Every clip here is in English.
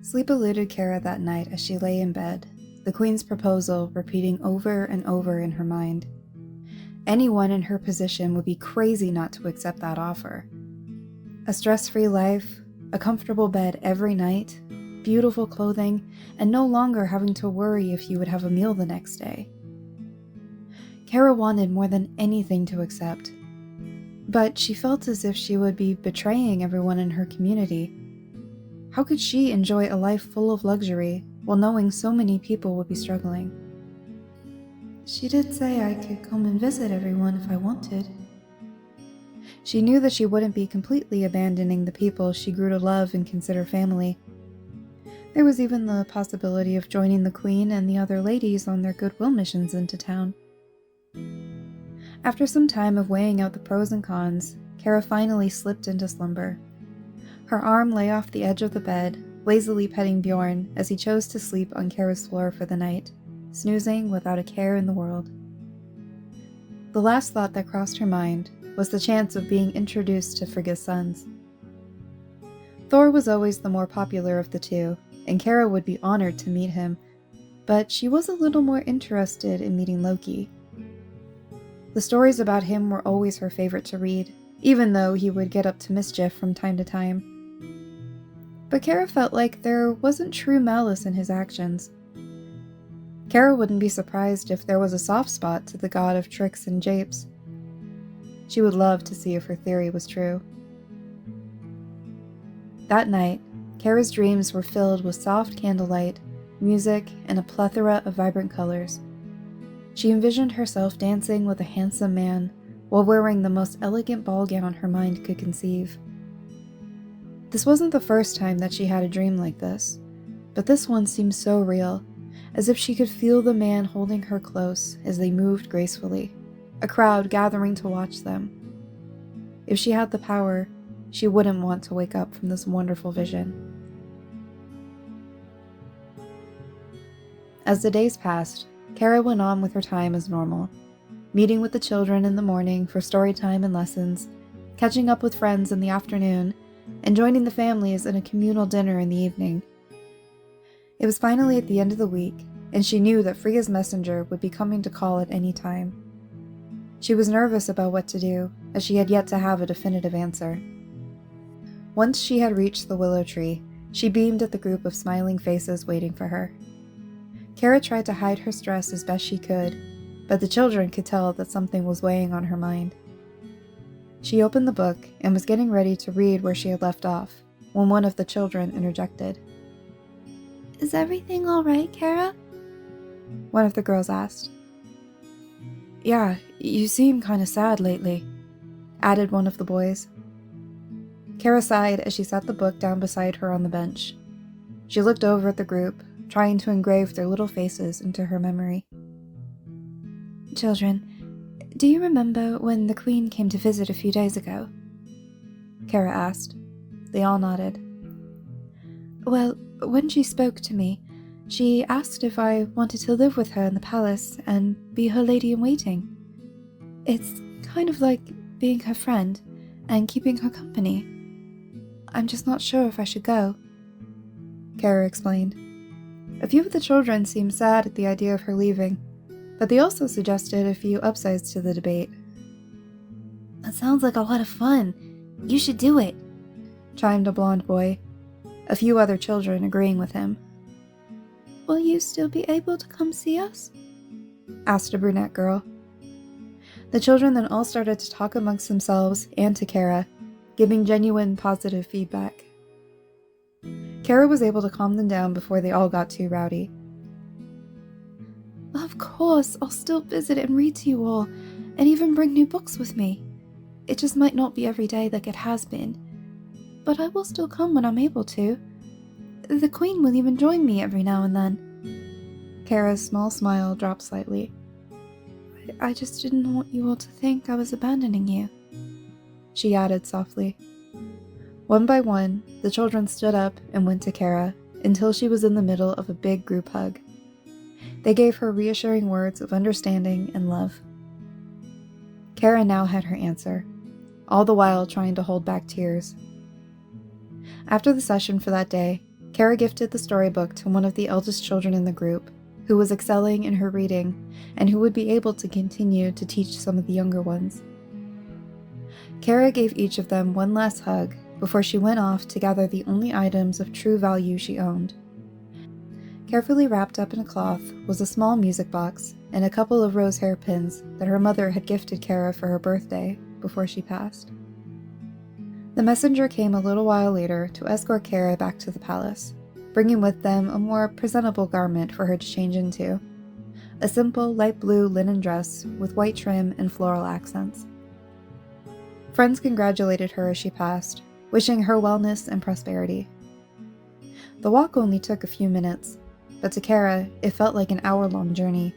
Sleep eluded Kara that night as she lay in bed, the Queen's proposal repeating over and over in her mind. Anyone in her position would be crazy not to accept that offer. A stress-free life, a comfortable bed every night, beautiful clothing, and no longer having to worry if you would have a meal the next day. Kara wanted more than anything to accept, but she felt as if she would be betraying everyone in her community. How could she enjoy a life full of luxury while knowing so many people would be struggling? She did say I could come and visit everyone if I wanted. She knew that she wouldn't be completely abandoning the people she grew to love and consider family. There was even the possibility of joining the Queen and the other ladies on their goodwill missions into town. After some time of weighing out the pros and cons, Kara finally slipped into slumber. Her arm lay off the edge of the bed, lazily petting Bjorn as he chose to sleep on Kara's floor for the night, snoozing without a care in the world. The last thought that crossed her mind was the chance of being introduced to Frigga's sons. Thor was always the more popular of the two, and Kara would be honored to meet him, but she was a little more interested in meeting Loki. The stories about him were always her favorite to read, even though he would get up to mischief from time to time. But Kara felt like there wasn't true malice in his actions. Kara wouldn't be surprised if there was a soft spot to the god of tricks and japes. She would love to see if her theory was true. That night, Kara's dreams were filled with soft candlelight, music, and a plethora of vibrant colors. She envisioned herself dancing with a handsome man while wearing the most elegant ball gown her mind could conceive. This wasn't the first time that she had a dream like this, but this one seemed so real, as if she could feel the man holding her close as they moved gracefully, a crowd gathering to watch them. If she had the power, she wouldn't want to wake up from this wonderful vision. As the days passed, Kara went on with her time as normal, meeting with the children in the morning for story time and lessons, catching up with friends in the afternoon, and joining the families in a communal dinner in the evening. It was finally at the end of the week, and she knew that Frigga's messenger would be coming to call at any time. She was nervous about what to do, as she had yet to have a definitive answer. Once she had reached the willow tree, she beamed at the group of smiling faces waiting for her. Kara tried to hide her stress as best she could, but the children could tell that something was weighing on her mind. She opened the book and was getting ready to read where she had left off, when one of the children interjected. "Is everything all right, Kara?" one of the girls asked. "Yeah, you seem kinda sad lately," added one of the boys. Kara sighed as she set the book down beside her on the bench. She looked over at the group, trying to engrave their little faces into her memory. "Children, do you remember when the Queen came to visit a few days ago?" Kara asked. They all nodded. "Well, when she spoke to me, she asked if I wanted to live with her in the palace and be her lady-in-waiting. It's kind of like being her friend and keeping her company. I'm just not sure if I should go," Kara explained. A few of the children seemed sad at the idea of her leaving, but they also suggested a few upsides to the debate. "That sounds like a lot of fun. You should do it," chimed a blonde boy, a few other children agreeing with him. "Will you still be able to come see us?" asked a brunette girl. The children then all started to talk amongst themselves and to Kara, giving genuine positive feedback. Kara was able to calm them down before they all got too rowdy. "Of course, I'll still visit and read to you all, and even bring new books with me. It just might not be every day like it has been. But I will still come when I'm able to. The Queen will even join me every now and then." Kara's small smile dropped slightly. I just didn't want you all to think I was abandoning you," she added softly. One by one, the children stood up and went to Kara until she was in the middle of a big group hug. They gave her reassuring words of understanding and love. Kara now had her answer, all the while trying to hold back tears. After the session for that day, Kara gifted the storybook to one of the eldest children in the group, who was excelling in her reading and who would be able to continue to teach some of the younger ones. Kara gave each of them one last hug before she went off to gather the only items of true value she owned. Carefully wrapped up in a cloth was a small music box and a couple of rose hairpins that her mother had gifted Kara for her birthday before she passed. The messenger came a little while later to escort Kara back to the palace, bringing with them a more presentable garment for her to change into, a simple light blue linen dress with white trim and floral accents. Friends congratulated her as she passed, wishing her wellness and prosperity. The walk only took a few minutes, but to Kara, it felt like an hour-long journey.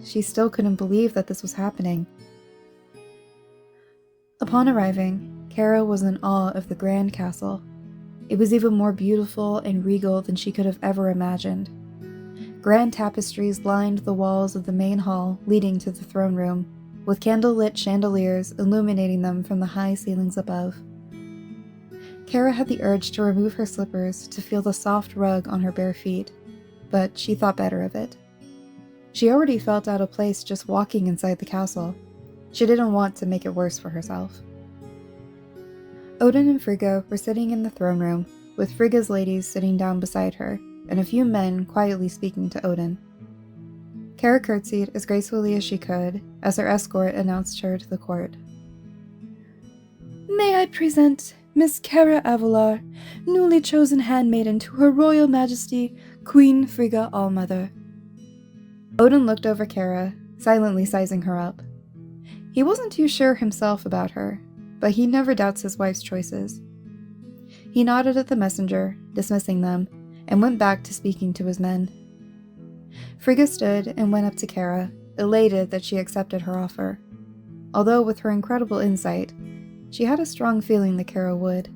She still couldn't believe that this was happening. Upon arriving, Kara was in awe of the grand castle. It was even more beautiful and regal than she could have ever imagined. Grand tapestries lined the walls of the main hall leading to the throne room, with candle-lit chandeliers illuminating them from the high ceilings above. Kara had the urge to remove her slippers to feel the soft rug on her bare feet, but she thought better of it. She already felt out of place just walking inside the castle. She didn't want to make it worse for herself. Odin and Frigga were sitting in the throne room, with Frigga's ladies sitting down beside her, and a few men quietly speaking to Odin. Kara curtsied as gracefully as she could as her escort announced her to the court. "May I present Miss Kara Avalar, newly chosen handmaiden to Her Royal Majesty, Queen Frigga Allmother." Odin looked over Kara, silently sizing her up. He wasn't too sure himself about her, but he never doubts his wife's choices. He nodded at the messenger, dismissing them, and went back to speaking to his men. Frigga stood and went up to Kara, elated that she accepted her offer. Although with her incredible insight, she had a strong feeling that Kara would.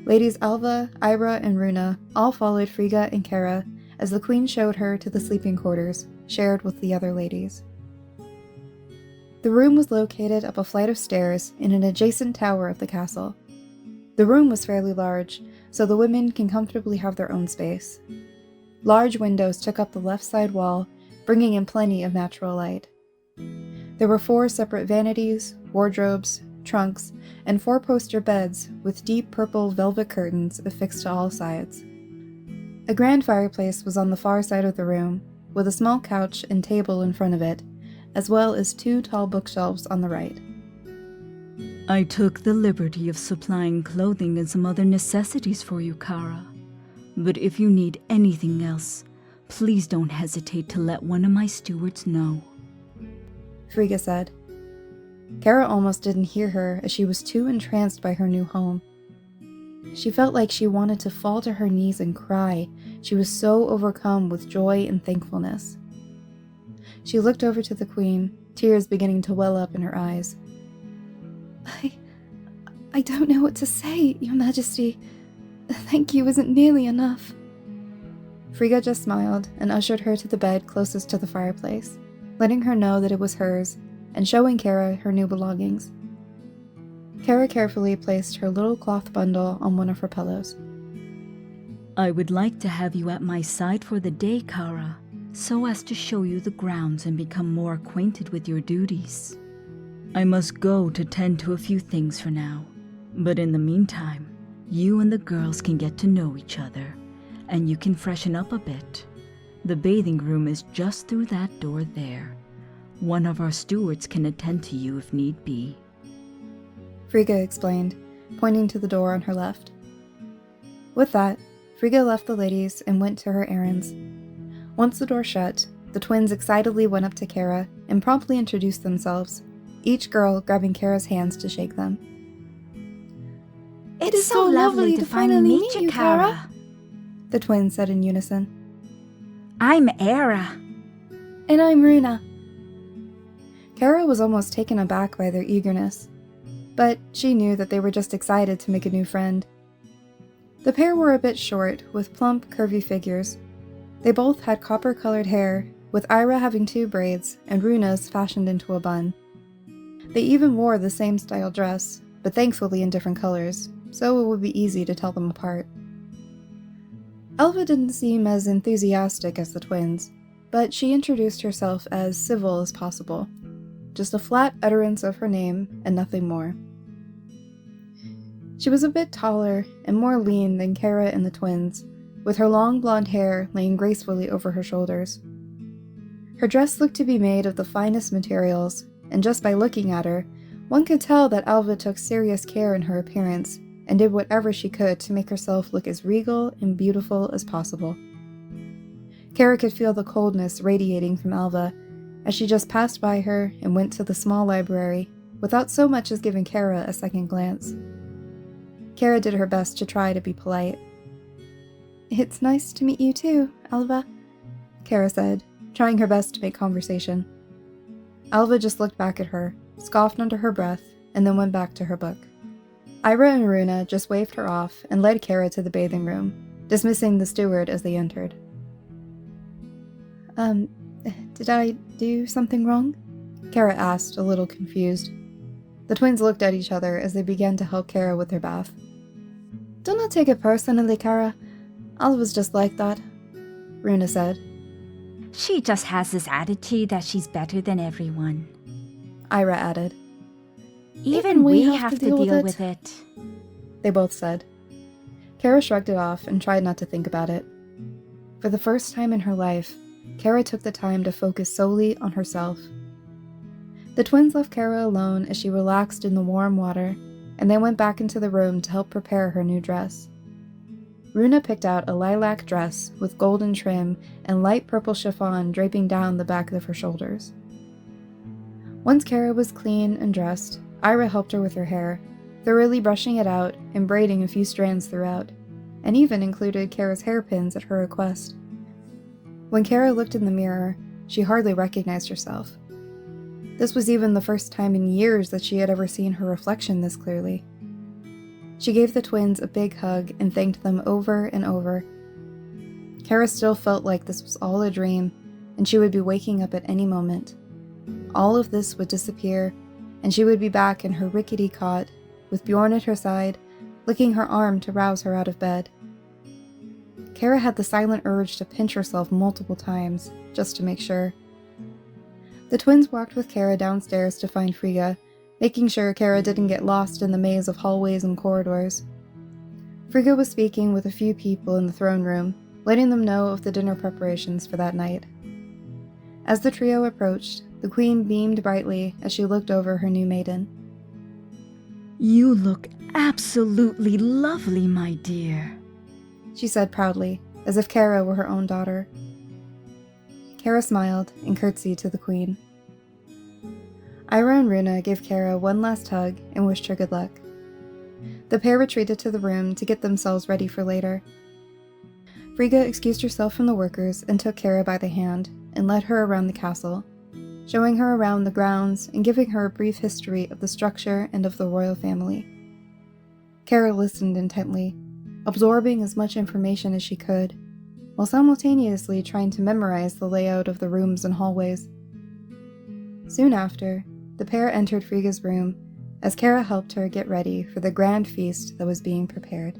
Ladies Alva, Eira, and Runa all followed Frigga and Kara as the queen showed her to the sleeping quarters, shared with the other ladies. The room was located up a flight of stairs in an adjacent tower of the castle. The room was fairly large, so the women can comfortably have their own space. Large windows took up the left side wall, bringing in plenty of natural light. There were 4 separate vanities, wardrobes, trunks, and 4-poster beds with deep purple velvet curtains affixed to all sides. A grand fireplace was on the far side of the room, with a small couch and table in front of it, as well as 2 tall bookshelves on the right. I took the liberty of supplying clothing and some other necessities for you, Kara. But if you need anything else, please don't hesitate to let one of my stewards know," Frigga said. Kara almost didn't hear her as she was too entranced by her new home. She felt like she wanted to fall to her knees and cry. She was so overcome with joy and thankfulness. She looked over to the queen, tears beginning to well up in her eyes. I don't know what to say, Your Majesty. Thank you isn't nearly enough." Frigga just smiled and ushered her to the bed closest to the fireplace, letting her know that it was hers, and showing Kara her new belongings. Kara carefully placed her little cloth bundle on one of her pillows. "I would like to have you at my side for the day, Kara, so as to show you the grounds and become more acquainted with your duties. I must go to tend to a few things for now, but in the meantime, you and the girls can get to know each other, and you can freshen up a bit. The bathing room is just through that door there. One of our stewards can attend to you if need be," Frigga explained, pointing to the door on her left. With that, Frigga left the ladies and went to her errands. Once the door shut, the twins excitedly went up to Kara and promptly introduced themselves, each girl grabbing Kara's hands to shake them. It is so lovely to finally meet you, Kara, the twins said in unison. "I'm Eira." "And I'm Runa." Kara was almost taken aback by their eagerness, but she knew that they were just excited to make a new friend. The pair were a bit short, with plump, curvy figures. They both had copper-colored hair, with Eira having 2 braids and Runa's fashioned into a bun. They even wore the same style dress, but thankfully in different colors, so it would be easy to tell them apart. Alva didn't seem as enthusiastic as the twins, but she introduced herself as civil as possible. Just a flat utterance of her name and nothing more. She was a bit taller and more lean than Kara and the twins, with her long blonde hair laying gracefully over her shoulders. Her dress looked to be made of the finest materials, and just by looking at her, one could tell that Alva took serious care in her appearance and did whatever she could to make herself look as regal and beautiful as possible. Kara could feel the coldness radiating from Alva as she just passed by her and went to the small library without so much as giving Kara a second glance. Kara did her best to try to be polite. "It's nice to meet you too, Alva," Kara said, trying her best to make conversation. Alva just looked back at her, scoffed under her breath, and then went back to her book. Eira and Runa just waved her off and led Kara to the bathing room, dismissing the steward as they entered. Did I do something wrong?" Kara asked, a little confused. The twins looked at each other as they began to help Kara with her bath. "Do not take it personally, Kara. Alva's just like that," Runa said. She just has this attitude that she's better than everyone. Eira added. Even we have to deal with it. They both said. Kara shrugged it off and tried not to think about it. For the first time in her life, Kara took the time to focus solely on herself. The twins left Kara alone as she relaxed in the warm water, and they went back into the room to help prepare her new dress. Runa picked out a lilac dress with golden trim and light purple chiffon draping down the back of her shoulders. Once Kara was clean and dressed, Eira helped her with her hair, thoroughly brushing it out and braiding a few strands throughout, and even included Kara's hairpins at her request. When Kara looked in the mirror, she hardly recognized herself. This was even the first time in years that she had ever seen her reflection this clearly. She gave the twins a big hug and thanked them over and over. Kara still felt like this was all a dream, and she would be waking up at any moment. All of this would disappear, and she would be back in her rickety cot, with Bjorn at her side, licking her arm to rouse her out of bed. Kara had the silent urge to pinch herself multiple times, just to make sure. The twins walked with Kara downstairs to find Frigga, making sure Kara didn't get lost in the maze of hallways and corridors. Frigga was speaking with a few people in the throne room, letting them know of the dinner preparations for that night. As the trio approached, the queen beamed brightly as she looked over her new maiden. "You look absolutely lovely, my dear," she said proudly, as if Kara were her own daughter. Kara smiled and curtsied to the queen. Eira and Runa gave Kara one last hug and wished her good luck. The pair retreated to the room to get themselves ready for later. Frigga excused herself from the workers and took Kara by the hand and led her around the castle, showing her around the grounds and giving her a brief history of the structure and of the royal family. Kara listened intently, absorbing as much information as she could, while simultaneously trying to memorize the layout of the rooms and hallways. Soon after, the pair entered Frigga's room as Kara helped her get ready for the grand feast that was being prepared.